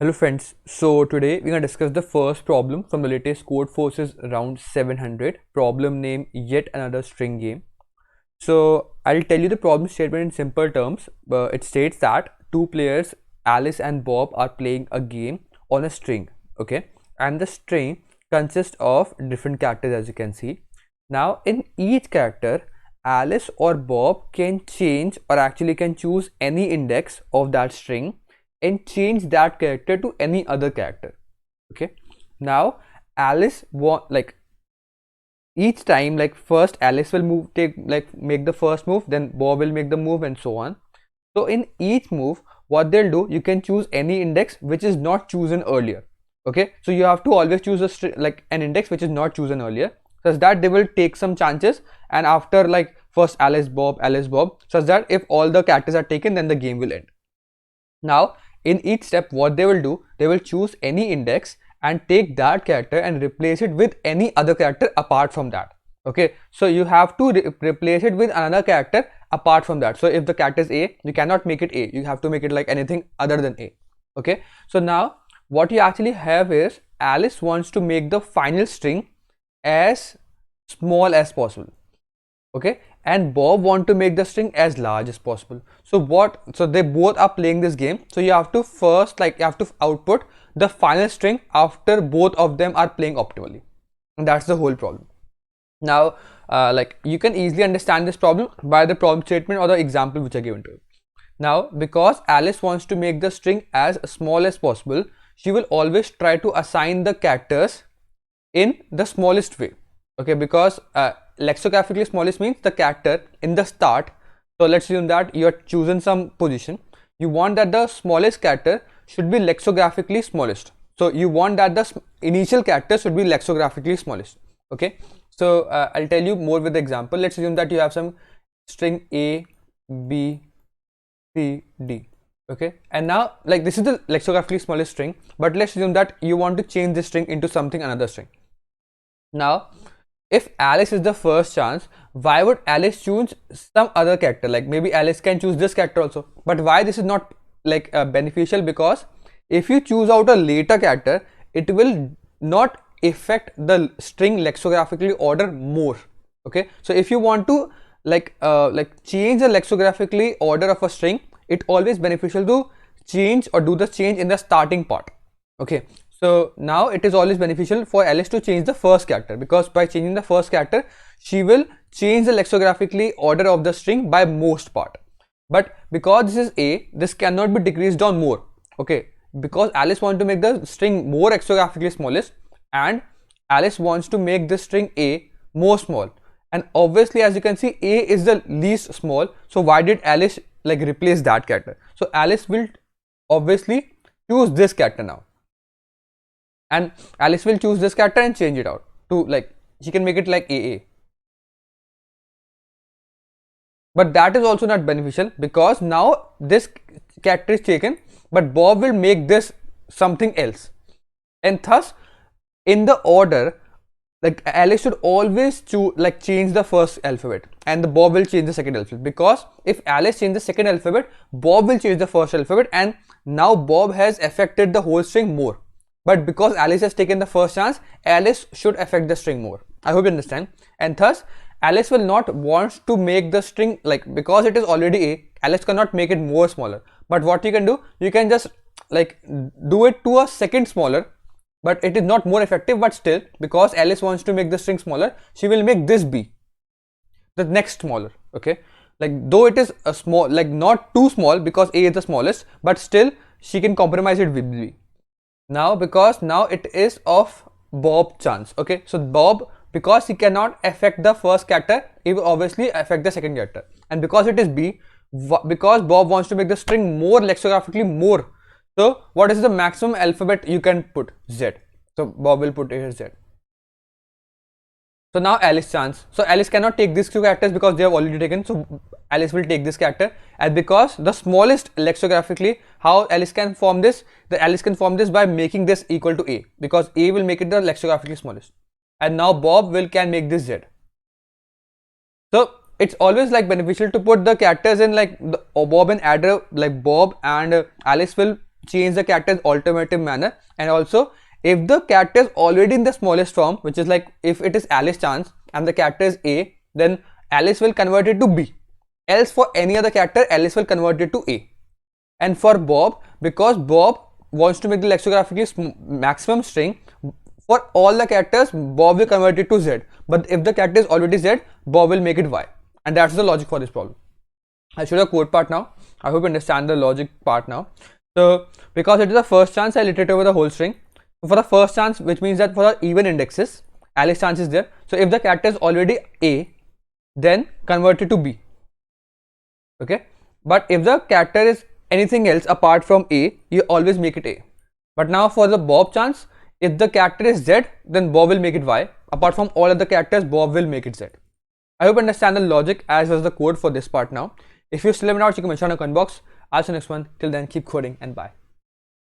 Hello friends, so today we're going to discuss the first problem from the latest Codeforces round 700, problem name yet another string game. So I'll tell you the problem statement in simple terms. It states that two players, Alice and Bob, are playing a game on a string, okay? And the string consists of different characters as you can see. Now in each character, Alice or Bob can change or actually can choose any index of that string and change that character to any other character. Okay, now Alice want like each time, like first Alice will move, make the first move, then Bob will make the move, and so on. So in each move, what they'll do, you can choose any index which is not chosen earlier. Okay, so you have to always choose an index which is not chosen earlier, such that they will take some chances, and after like first Alice Bob, such that if all the characters are taken, then the game will end. Now in each step, what they will do, they will choose any index and take that character and replace it with any other character apart from that. Okay, so you have to replace it with another character apart from that. So if the character is A, you cannot make it A, you have to make it like anything other than A. Okay, so now what you actually have is Alice wants to make the final string as small as possible. Okay, and Bob want to make the string as large as possible. So they both are playing this game, so you have to first, you have to output the final string after both of them are playing optimally, and that's the whole problem. Now you can easily understand this problem by the problem statement or the example which are given to you. Now because Alice wants to make the string as small as possible, she will always try to assign the characters in the smallest way. Okay, because lexicographically smallest means the character in the start. So let's assume that you are chosen some position, you want that the smallest character should be lexicographically smallest, so you want that the initial character should be lexicographically smallest. Okay, so I'll tell you more with the example. Let's assume that you have some string A, B, C, D. Okay, and now like this is the lexicographically smallest string, but let's assume that you want to change this string into something another string. Now if Alice is the first chance, why would Alice choose some other character? Like maybe Alice can choose this character also, but why this is not beneficial? Because if you choose out a later character, it will not affect the string lexicographically order more. Okay, so if you want to change the lexicographically order of a string, it always beneficial to change or do the change in the starting part. Okay, so now it is always beneficial for Alice to change the first character, because by changing the first character, she will change the lexicographically order of the string by most part. But because this is A, this cannot be decreased down more. Okay, because Alice wants to make the string more lexicographically smallest, and Alice wants to make the string A more small. And obviously, as you can see, A is the least small. So why did Alice replace that character? So Alice will obviously choose this character now, and Alice will choose this character and change it out to she can make it like AA. But that is also not beneficial, because now this character is taken, but Bob will make this something else, and thus in the order, Alice should always change the first alphabet, and the Bob will change the second alphabet. Because if Alice changes the second alphabet, Bob will change the first alphabet, and now Bob has affected the whole string more. But because Alice has taken the first chance, Alice should affect the string more. I hope you understand. And thus Alice will not want to make the string, because it is already A, Alice cannot make it more smaller. But what you can do, you can just do it to a second smaller, but it is not more effective. But still, because Alice wants to make the string smaller, she will make this B the next smaller. Okay, though it is a small, not too small, because A is the smallest, but still she can compromise it with B. Now because now it is of Bob chance. Okay, so Bob, because he cannot affect the first character, he will obviously affect the second character. And because it is B, because Bob wants to make the string more lexicographically more, so what is the maximum alphabet you can put? Z. So Bob will put here Z. So now Alice chance. So Alice cannot take these two characters because they have already taken. So Alice will take this character, and because the smallest lexicographically, how Alice can form this? The Alice can form this by making this equal to A, because A will make it the lexicographically smallest, and now Bob can make this Z. So it's always beneficial to put the characters in Bob and Adder, Bob and Alice will change the character's alternative manner, and also if the character is already in the smallest form, which is like if it is Alice chance and the character is A, then Alice will convert it to B. Else for any other character, Alice will convert it to A. And for Bob, because Bob wants to make the lexicographical maximum string, for all the characters, Bob will convert it to Z. But if the character is already Z, Bob will make it Y. And that's the logic for this problem. I'll show you the code part now. I hope you understand the logic part now. So, because it is the first chance, I'll iterate over the whole string. So for the first chance, which means that for the even indexes, Alice chance is there. So if the character is already A, then convert it to B. Okay. But if the character is anything else apart from A, you always make it A. But now for the Bob chance, if the character is Z, then Bob will make it Y. Apart from all other characters, Bob will make it Z. I hope you understand the logic as well as the code for this part now. If you still haven't out, you can mention in the comment box. I'll see you next one. Till then, keep coding and bye.